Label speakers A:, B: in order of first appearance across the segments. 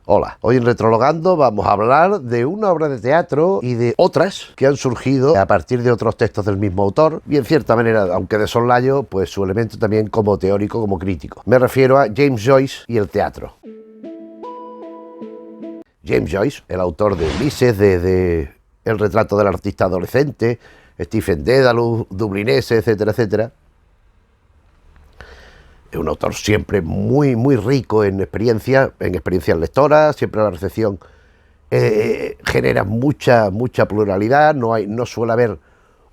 A: Hola, hoy en Retrologando vamos a hablar de una obra de teatro y de otras que han surgido a partir de otros textos del mismo autor y en cierta manera, aunque de soslayo, pues su elemento también como teórico, como crítico. Me refiero a James Joyce y el teatro. James Joyce, el autor de Ulises, de El retrato del artista adolescente, Stephen Dedalus, Dublinese, etcétera, etcétera. Es un autor siempre muy rico en experiencias lectoras, siempre la recepción genera mucha pluralidad, no suele haber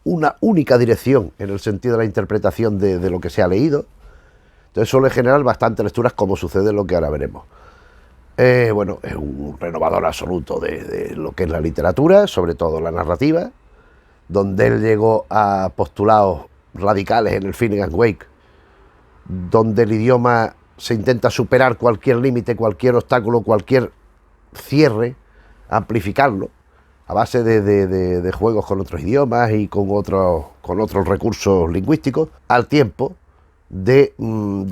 A: una única dirección en el sentido de la interpretación de lo que se ha leído, entonces suele generar bastantes lecturas, como sucede en lo que ahora veremos. Bueno, es un renovador absoluto de lo que es la literatura, sobre todo la narrativa, donde él llegó a postulados radicales en el Finnegan Wake, donde el idioma se intenta superar cualquier límite, cualquier obstáculo, cualquier cierre, amplificarlo, a base de juegos con otros idiomas y con otros recursos lingüísticos, al tiempo de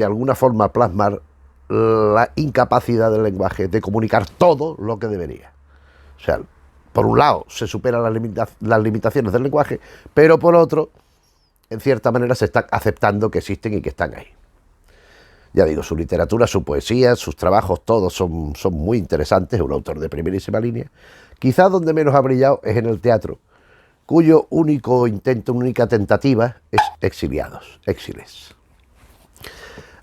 A: alguna forma plasmar la incapacidad del lenguaje de comunicar todo lo que debería. O sea, por un lado se superan las limitaciones del lenguaje, pero por otro, en cierta manera se está aceptando que existen y que están ahí. Ya digo, su literatura, su poesía, sus trabajos, todos son muy interesantes, es un autor de primerísima línea. Quizás donde menos ha brillado es en el teatro, cuyo único intento, única tentativa es Exiliados, Exiles.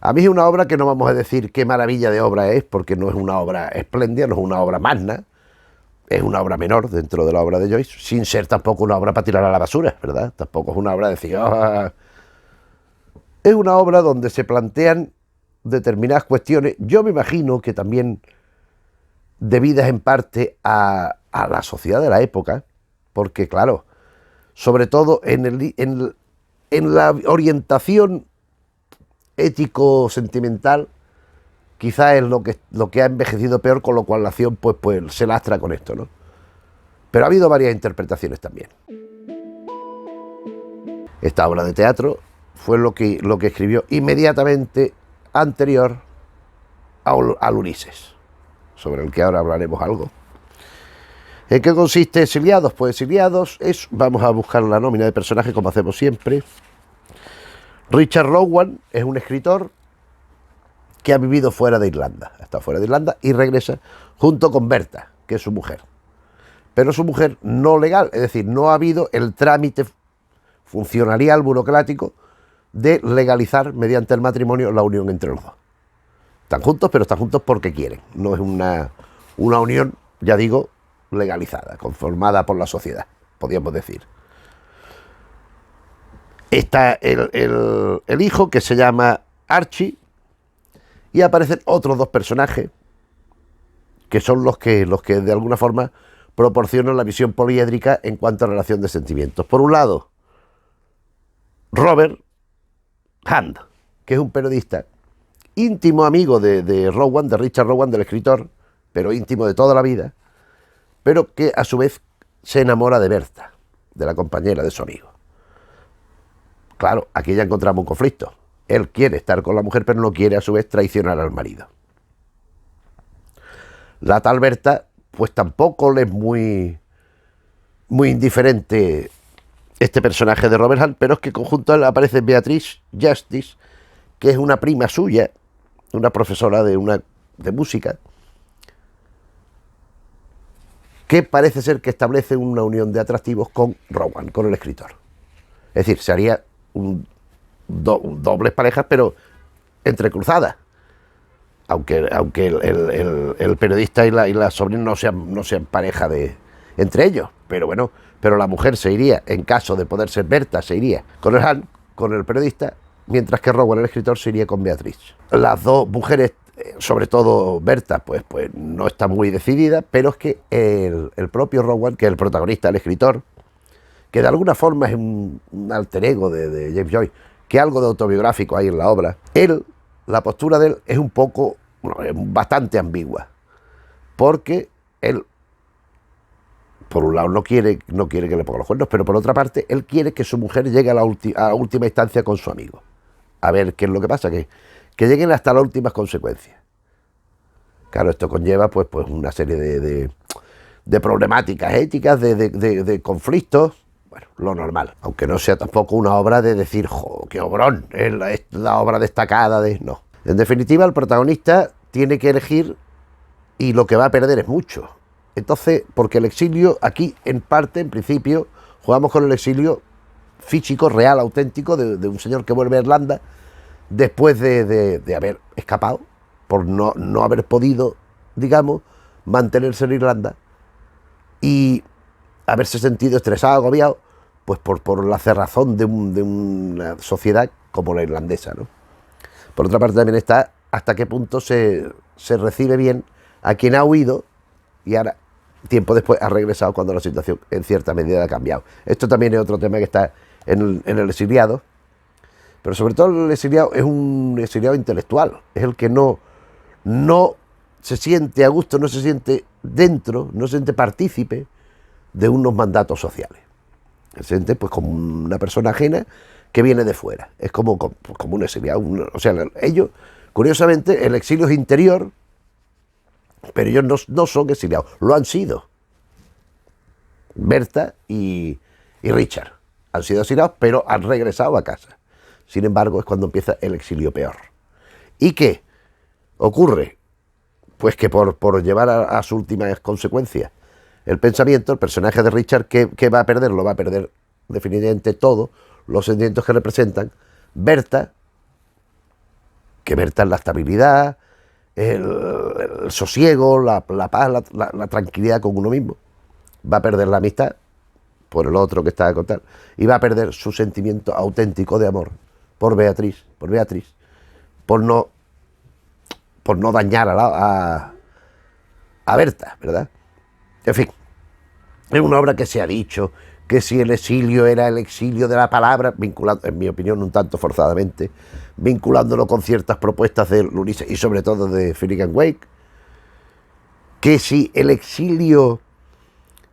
A: A mí es una obra que no vamos a decir qué maravilla de obra es, porque no es una obra espléndida, no es una obra magna, es una obra menor dentro de la obra de Joyce, sin ser tampoco una obra para tirar a la basura, ¿verdad? Tampoco es una obra de decir, Es una obra donde se plantean determinadas cuestiones, yo me imagino que también debidas en parte a la sociedad de la época, porque claro, sobre todo en la orientación ético-sentimental, quizás es lo que ha envejecido peor, con lo cual la acción pues se lastra con esto, ¿no? Pero ha habido varias interpretaciones también. Esta obra de teatro fue lo que escribió inmediatamente anterior al Ulises, sobre el que ahora hablaremos algo. ¿En qué consiste Exiliados? Pues Exiliados vamos a buscar la nómina de personajes como hacemos siempre. Richard Rowan es un escritor que ha vivido fuera de Irlanda, está fuera de Irlanda y regresa junto con Berta, que es su mujer. Pero su mujer no legal, es decir, no ha habido el trámite funcionarial burocrático de legalizar mediante el matrimonio la unión entre los dos. Están juntos, pero están juntos porque quieren. No es una unión, ya digo, legalizada, conformada por la sociedad, podríamos decir. Está el hijo, que se llama Archie, y aparecen otros dos personajes que son los que de alguna forma proporcionan la visión poliédrica en cuanto a relación de sentimientos. Por un lado, Robert Hand, que es un periodista íntimo amigo de Rowan, de Richard Rowan, del escritor, pero íntimo de toda la vida, pero que a su vez se enamora de Berta, de la compañera de su amigo. Claro, aquí ya encontramos un conflicto. Él quiere estar con la mujer, pero no quiere a su vez traicionar al marido. La tal Berta, pues tampoco le es muy indiferente este personaje de Robert Hunt, pero es que conjunto a él aparece Beatrice Justice, que es una prima suya, una profesora de música, que parece ser que establece una unión de atractivos con Rowan, con el escritor. Es decir, se haría dobles parejas, pero entrecruzadas. Aunque el periodista y la sobrina no sean pareja entre ellos. Pero bueno, pero la mujer se iría, en caso de poder ser Berta, se iría con el Han, con el periodista, mientras que Rowan, el escritor, se iría con Beatriz. Las dos mujeres, sobre todo Berta, pues no está muy decidida, pero es que el propio Rowan, que es el protagonista, el escritor, que de alguna forma es un alter ego de James Joyce, que algo de autobiográfico hay en la obra, la postura de él es es bastante ambigua, porque él, por un lado, no quiere que le ponga los cuernos, pero por otra parte, él quiere que su mujer llegue a la última instancia con su amigo. A ver qué es lo que pasa, que lleguen hasta las últimas consecuencias. Claro, esto conlleva pues una serie de problemáticas éticas, de conflictos, bueno, lo normal, aunque no sea tampoco una obra de decir, jo, qué obrón, es la obra destacada de... No. En definitiva, el protagonista tiene que elegir y lo que va a perder es mucho. Entonces, porque el exilio, aquí en parte, en principio, jugamos con el exilio físico, real, auténtico, de un señor que vuelve a Irlanda después de haber escapado, por no haber podido, digamos, mantenerse en Irlanda y haberse sentido estresado, agobiado, pues por la cerrazón de una sociedad como la irlandesa, ¿no? Por otra parte también está hasta qué punto se recibe bien a quien ha huido y ahora, tiempo después, ha regresado cuando la situación en cierta medida ha cambiado. Esto también es otro tema que está en el exiliado, pero sobre todo el exiliado es un exiliado intelectual, es el que no se siente a gusto, no se siente dentro, no se siente partícipe de unos mandatos sociales. Se siente pues como una persona ajena que viene de fuera. Es como un exiliado. O sea, ellos, curiosamente, el exilio es interior, pero ellos no son exiliados, lo han sido. Berta y Richard han sido exiliados, pero han regresado a casa. Sin embargo, es cuando empieza el exilio peor. ¿Y qué ocurre? Pues que por llevar a sus últimas consecuencias el pensamiento, el personaje de Richard, ¿qué va a perder? Lo va a perder definitivamente todo, los sentimientos que representan. Berta, que Berta es la estabilidad, el sosiego, la paz, la tranquilidad con uno mismo. Va a perder la amistad por el otro que está a contar y va a perder su sentimiento auténtico de amor por Beatriz, por no dañar a Berta, ¿verdad? En fin, es una obra que se ha dicho que si el exilio era el exilio de la palabra, vinculando, en mi opinión, un tanto forzadamente, vinculándolo con ciertas propuestas de Ulises y sobre todo de Finnegans Wake, que si el exilio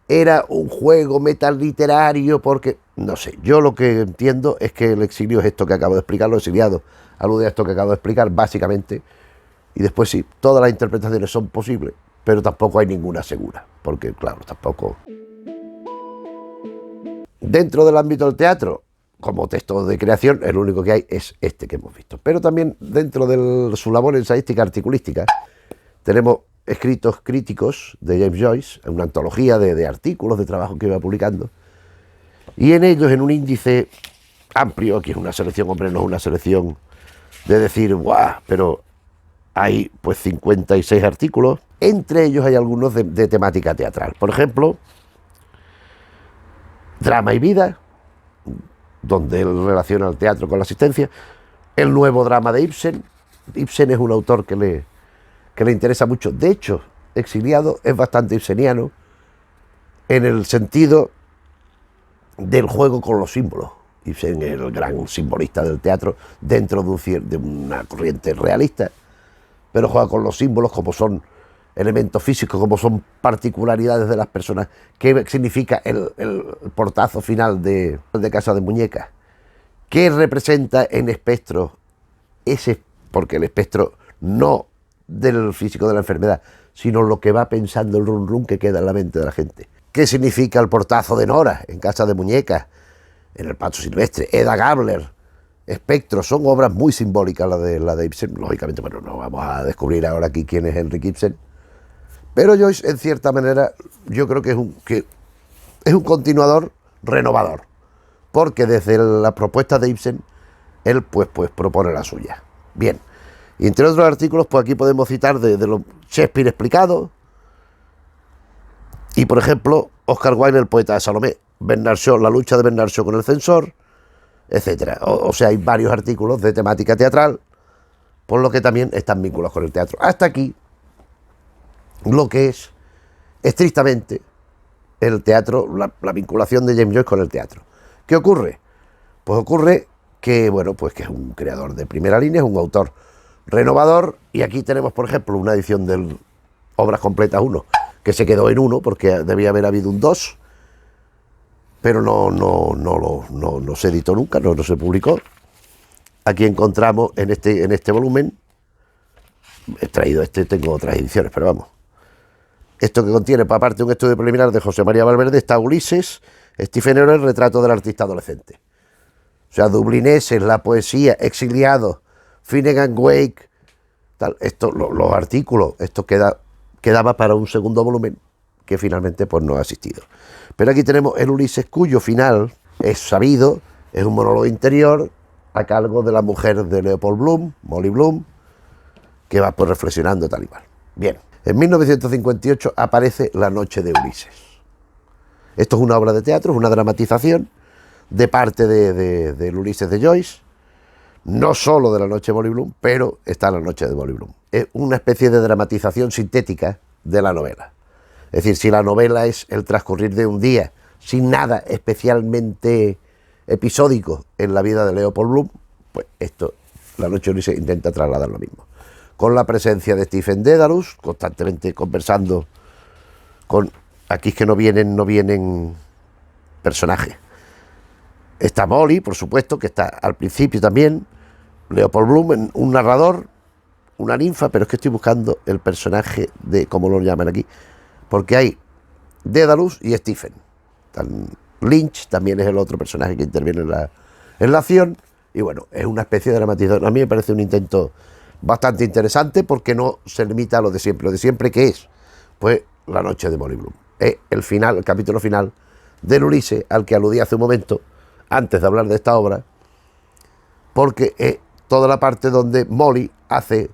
A: era un juego metaliterario, porque, no sé, yo lo que entiendo es que el exilio es esto que acabo de explicar, los exiliados alude a esto que acabo de explicar, básicamente, y después sí, todas las interpretaciones son posibles, pero tampoco hay ninguna segura, porque claro, tampoco... Dentro del ámbito del teatro, como texto de creación, el único que hay es este que hemos visto. Pero también dentro de su labor ensayística articulística, tenemos escritos críticos de James Joyce, una antología de artículos, de trabajo que iba publicando, y en ellos, en un índice amplio, que es una selección, hombre, no es una selección de decir, ¡guau!, pero hay pues 56 artículos, entre ellos hay algunos de temática teatral. Por ejemplo, Drama y vida, donde él relaciona el teatro con la asistencia, el nuevo drama de Ibsen. Ibsen es un autor que le interesa mucho. De hecho, Exiliado es bastante ibseniano en el sentido del juego con los símbolos. Ibsen es el gran simbolista del teatro dentro de una corriente realista, pero juega con los símbolos como son elementos físicos, como son particularidades de las personas, qué significa el portazo final de Casa de Muñecas, qué representa en espectro ese, porque el espectro no del físico de la enfermedad, sino lo que va pensando el rum rum que queda en la mente de la gente. ¿Qué significa el portazo de Nora en Casa de Muñecas, en El Paso Silvestre, Hedda Gabler, Espectro? Son obras muy simbólicas la de Ibsen. Lógicamente, bueno, no vamos a descubrir ahora aquí quién es Henrik Ibsen, pero Joyce, en cierta manera, yo creo que es un continuador renovador, porque desde la propuesta de Ibsen, él pues propone la suya. Bien, y entre otros artículos, pues aquí podemos citar de los Shakespeare explicado, y por ejemplo, Oscar Wilde, el poeta de Salomé, Bernard Shaw, la lucha de Bernard Shaw con el censor, etcétera. O sea, hay varios artículos de temática teatral, por lo que también están vinculados con el teatro. Hasta aquí lo que es estrictamente el teatro, la vinculación de James Joyce con el teatro. ¿Qué ocurre? Pues ocurre que, bueno, pues que es un creador de primera línea, es un autor renovador, y aquí tenemos, por ejemplo, una edición del Obras Completas 1, que se quedó en 1 porque debía haber habido un 2, pero no se editó nunca, no se publicó. Aquí encontramos en este volumen he traído tengo otras ediciones, pero vamos. Esto que contiene, por aparte, un estudio preliminar de José María Valverde, está Ulises, Stephen Hero, el retrato del artista adolescente. O sea, dublineses, la poesía, exiliados, Finnegan Wake, tal. Esto, los artículos, esto quedaba para un segundo volumen que finalmente pues no ha asistido. Pero aquí tenemos el Ulises, cuyo final es sabido, es un monólogo interior a cargo de la mujer de Leopold Bloom, Molly Bloom, que va pues reflexionando tal y cual. Bien, en 1958 aparece La noche de Ulises. Esto es una obra de teatro, es una dramatización de parte del Ulises de Joyce, no solo de La noche de Molly Bloom, pero está La noche de Molly Bloom. Es una especie de dramatización sintética de la novela. Es decir, si la novela es el transcurrir de un día, sin nada especialmente episódico en la vida de Leopold Bloom, pues esto, La noche de Ulises, intenta trasladar lo mismo. Con la presencia de Stephen Dedalus, constantemente conversando con... Aquí es que no vienen personajes. Está Molly, por supuesto, que está al principio también. Leopold Bloom, un narrador, una ninfa, pero es que estoy buscando el personaje de, como lo llaman aquí, porque hay Dedalus y Stephen. Lynch también es el otro personaje que interviene en la acción, y bueno, es una especie de dramatización. A mí me parece un intento bastante interesante porque no se limita a lo de siempre. Lo de siempre, ¿qué es? Pues La noche de Molly Bloom. Es el final, el capítulo final del Ulises, al que aludí hace un momento, antes de hablar de esta obra, porque es toda la parte donde Molly hace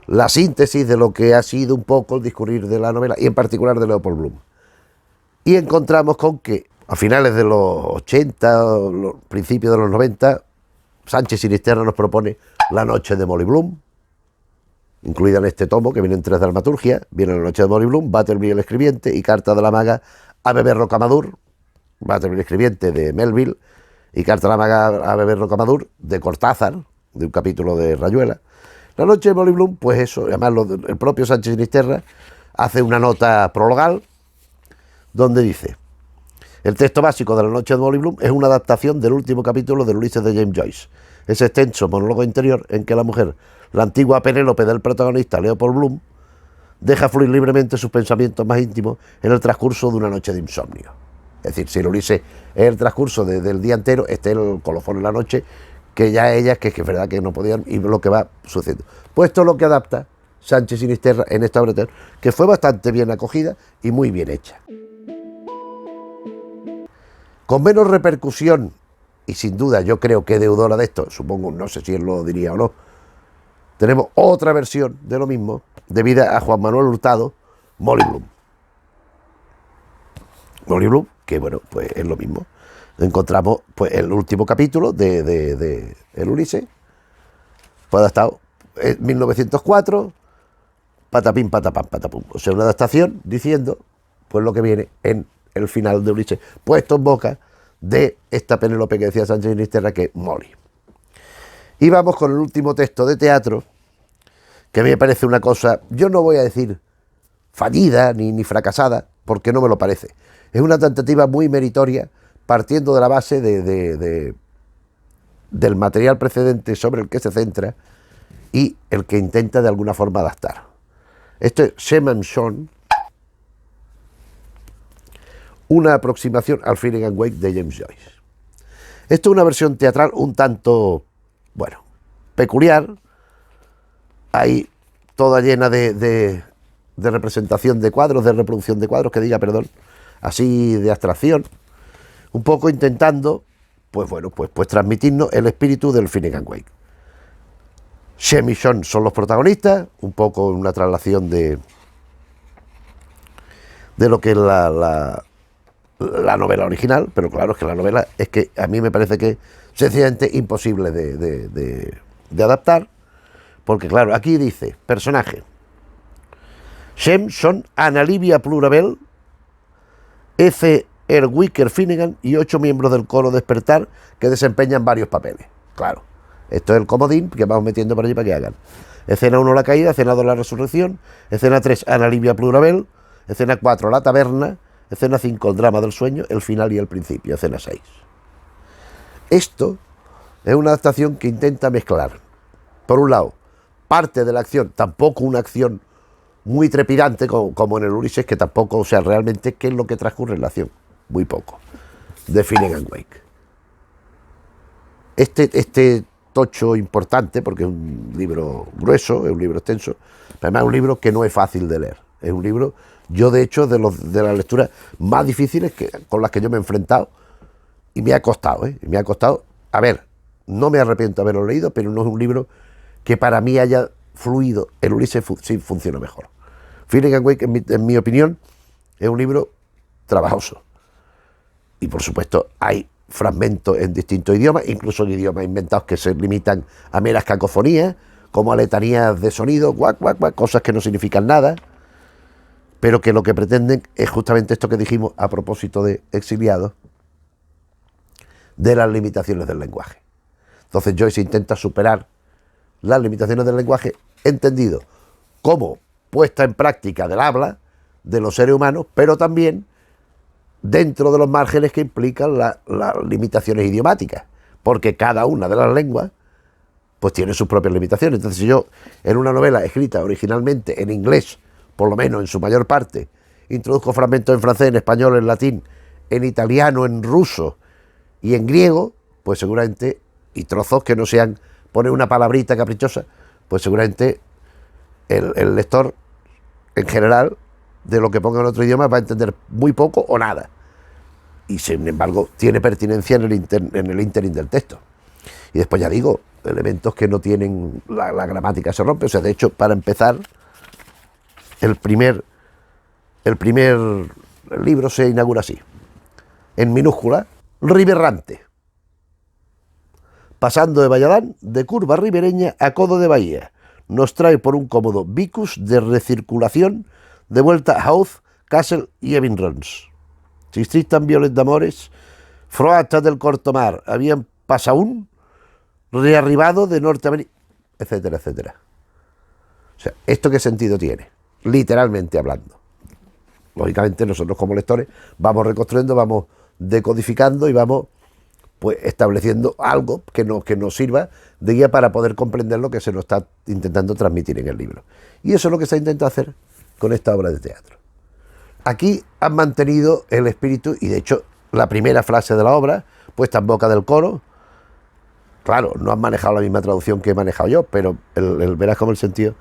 A: la síntesis de lo que ha sido un poco el discurrir de la novela, y en particular de Leopold Bloom. Y encontramos con que a finales de los 80, los principios de los 90, Sánchez Sinisterra nos propone La noche de Molly Bloom, incluida en este tomo, que vienen 3 dramaturgias. Viene La noche de Molly Bloom, Butterby el escribiente, y Carta de la maga a Bebé Rocamadour, Butterby el escribiente de Melville, y Carta de la maga a Bebé Rocamadour de Cortázar, de un capítulo de Rayuela. La noche de Molly Bloom, pues eso, además el propio Sánchez Sinisterra hace una nota prologal donde dice: el texto básico de La noche de Molly Bloom es una adaptación del último capítulo del Ulises de James Joyce. Ese extenso monólogo interior en que la mujer, la antigua Penélope del protagonista Leopold Bloom, deja fluir libremente sus pensamientos más íntimos en el transcurso de una noche de insomnio. Es decir, si el Ulises es el transcurso del día entero, el colofón en la noche, que ya ellas, que es verdad que no podían, y lo que va sucediendo. Pues esto es lo que adapta Sánchez Sinisterra en esta obra de teatro, que fue bastante bien acogida y muy bien hecha. Con menos repercusión, y sin duda yo creo que deudora de esto, supongo, no sé si él lo diría o no, tenemos otra versión de lo mismo, debida a Juan Manuel Hurtado, Molly Bloom. Molly Bloom, que bueno, pues es lo mismo. Encontramos pues el último capítulo de El Ulises, fue adaptado en 1904, patapín, patapam, patapum. O sea, una adaptación diciendo pues lo que viene en el final de Ulises, puesto en boca de esta Penélope que decía Sánchez Sinisterra, que es Molly. Y vamos con el último texto de teatro, que a mí me parece una cosa, yo no voy a decir fallida ni fracasada, porque no me lo parece. Es una tentativa muy meritoria, partiendo de la base del material precedente sobre el que se centra y el que intenta de alguna forma adaptar. Esto es Shema Shon, una aproximación al Finnegan Wake de James Joyce. Esto es una versión teatral un tanto, bueno, peculiar, ahí toda llena de representación de cuadros, de reproducción de cuadros, que diga, perdón, así de abstracción, un poco intentando, pues bueno, pues transmitirnos el espíritu del Finnegan Wake. Shem y Sean son los protagonistas, un poco una traslación de lo que es la novela original, pero claro, es que la novela es que a mí me parece que es sencillamente imposible de adaptar, porque claro, aquí dice, personaje, Shem, Sean, Ana Livia Plurabel, F. Wicker Finnegan y 8 miembros del coro Despertar que desempeñan varios papeles. Claro, esto es el comodín que vamos metiendo por allí para que hagan. Escena 1, la caída. Escena 2, la resurrección. Escena 3, Ana Livia Plurabel. Escena 4, la taberna. Escena 5, el drama del sueño, el final y el principio. Escena 6. Esto es una adaptación que intenta mezclar, por un lado, parte de la acción, tampoco una acción muy trepidante como en el Ulises, que tampoco, o sea, realmente, ¿qué es lo que transcurre en la acción? Muy poco. De Finnegan Wake. Este tocho importante, porque es un libro grueso, es un libro extenso, pero además es un libro que no es fácil de leer. Es un libro, yo de hecho, de las lecturas más difíciles con las que yo me he enfrentado, y me ha costado, ¿eh? Y me ha costado, a ver, no me arrepiento de haberlo leído, pero no es un libro que para mí haya fluido. El Ulises sí funciona mejor. Finnegan Wake, en mi opinión, es un libro trabajoso. Y por supuesto hay fragmentos en distintos idiomas, incluso en idiomas inventados que se limitan a meras cacofonías, como a letanías de sonido, guac, guac, guac, cosas que no significan nada, pero que lo que pretenden es justamente esto que dijimos a propósito de Exiliados, de las limitaciones del lenguaje. Entonces Joyce intenta superar las limitaciones del lenguaje, entendido como puesta en práctica del habla de los seres humanos, pero también dentro de los márgenes que implican las limitaciones idiomáticas, porque cada una de las lenguas pues tiene sus propias limitaciones. Entonces, si yo en una novela escrita originalmente en inglés, por lo menos en su mayor parte, introduzco fragmentos en francés, en español, en latín, en italiano, en ruso y en griego, pues seguramente, y trozos que no sean poner una palabrita caprichosa, pues seguramente el lector en general de lo que ponga en otro idioma va a entender muy poco o nada, y sin embargo tiene pertinencia en el ínterin del texto. Y después, ya digo, elementos que no tienen, la gramática se rompe. O sea, de hecho, para empezar, el primer libro se inaugura así, en minúscula: Riberrante, pasando de Valladán, de curva ribereña a codo de bahía, nos trae por un cómodo vicus de recirculación de vuelta a Howth, Kassel y Evinruns. Si existan violet d'amores, froatas del corto mar, habían pasaún, rearribado de Norteamérica, etcétera, etcétera. O sea, ¿esto qué sentido tiene? Literalmente hablando. Lógicamente nosotros como lectores vamos reconstruyendo, vamos decodificando y vamos pues estableciendo algo que nos sirva de guía para poder comprender lo que se nos está intentando transmitir en el libro. Y eso es lo que se intenta hacer con esta obra de teatro. Aquí han mantenido el espíritu, y de hecho la primera frase de la obra, puesta en boca del coro, claro, no han manejado la misma traducción que he manejado yo, pero verás como el sentido.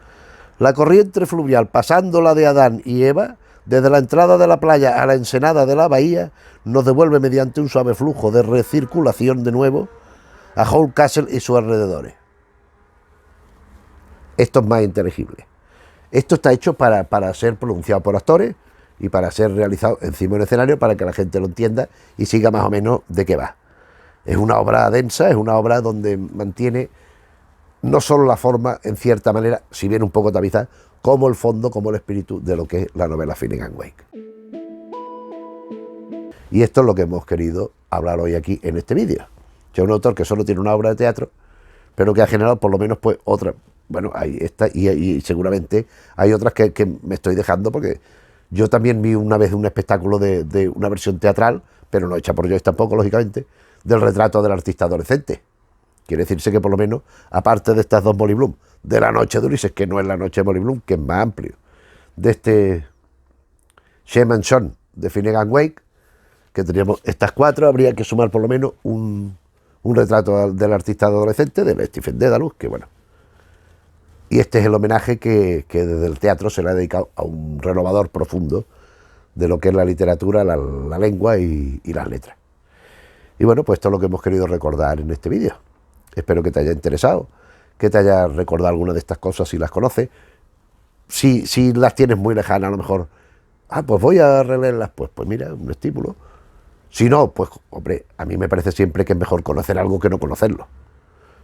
A: La corriente fluvial, pasando la de Adán y Eva, desde la entrada de la playa a la ensenada de la bahía, nos devuelve mediante un suave flujo de recirculación de nuevo a Howth Castle y sus alrededores. Esto es más inteligible. Esto está hecho para ser pronunciado por actores y para ser realizado encima de un escenario, para que la gente lo entienda y siga más o menos de qué va. Es una obra densa, es una obra donde mantiene no solo la forma, en cierta manera, si bien un poco tamizada, como el fondo, como el espíritu de lo que es la novela Finnegan Wake. Y esto es lo que hemos querido hablar hoy aquí en este vídeo. Es un autor que solo tiene una obra de teatro, pero que ha generado por lo menos pues otra. Bueno, hay esta y seguramente hay otras que me estoy dejando, porque yo también vi una vez un espectáculo de una versión teatral, pero no hecha por Joyce tampoco, lógicamente, del retrato del artista adolescente. Quiere decirse que por lo menos, aparte de estas dos Molly Bloom, de La noche de Ulises, que no es La noche de Molly Bloom, que es más amplio, de este Shame and Son de Finnegan Wake, que teníamos estas cuatro, habría que sumar por lo menos un retrato del artista adolescente, de Stephen Dedalus, que bueno. Y este es el homenaje que desde el teatro se le ha dedicado a un renovador profundo de lo que es la literatura, la lengua y las letras. Y bueno, pues esto es lo que hemos querido recordar en este vídeo. Espero que te haya interesado, que te haya recordado alguna de estas cosas si las conoces. Si las tienes muy lejanas, a lo mejor, pues voy a releerlas, pues mira, un estímulo. Si no, pues hombre, a mí me parece siempre que es mejor conocer algo que no conocerlo.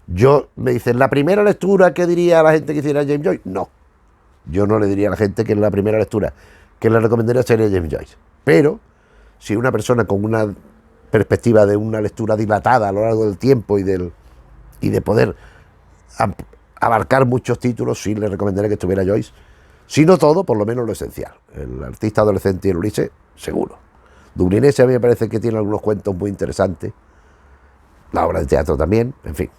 A: Yo, me dicen, ¿la primera lectura que diría a la gente que hiciera James Joyce? No, yo no le diría a la gente que la primera lectura que le recomendaría sería James Joyce. Pero, si una persona con una perspectiva de una lectura dilatada a lo largo del tiempo y de poder abarcar muchos títulos, sí le recomendaría que estuviera Joyce. Si no todo, por lo menos lo esencial. El artista adolescente y el Ulises, seguro. Dublinese a mí me parece que tiene algunos cuentos muy interesantes. La obra de teatro también, en fin.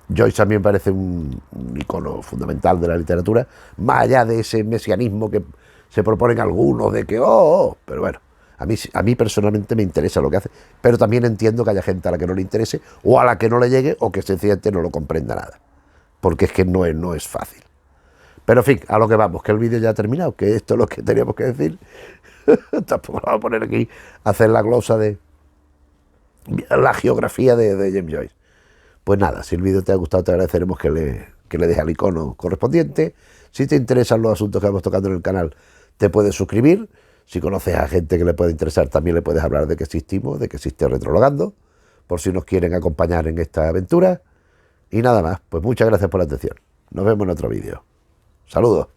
A: Joyce a mí me parece un icono fundamental de la literatura, más allá de ese mesianismo que se proponen algunos de que, pero bueno, a mí personalmente me interesa lo que hace, pero también entiendo que haya gente a la que no le interese, o a la que no le llegue, o que sencillamente no lo comprenda nada, porque es que no es fácil. Pero en fin, a lo que vamos, que el vídeo ya ha terminado, que esto es lo que teníamos que decir. Tampoco lo vamos a poner aquí a hacer la glosa de la geografía de James Joyce. Pues nada, si el vídeo te ha gustado, te agradeceremos que le dejes al icono correspondiente. Si te interesan los asuntos que vamos tocando en el canal, te puedes suscribir. Si conoces a gente que le puede interesar, también le puedes hablar de que existimos, de que existe Retrologando, por si nos quieren acompañar en esta aventura. Y nada más, pues muchas gracias por la atención. Nos vemos en otro vídeo. Saludos.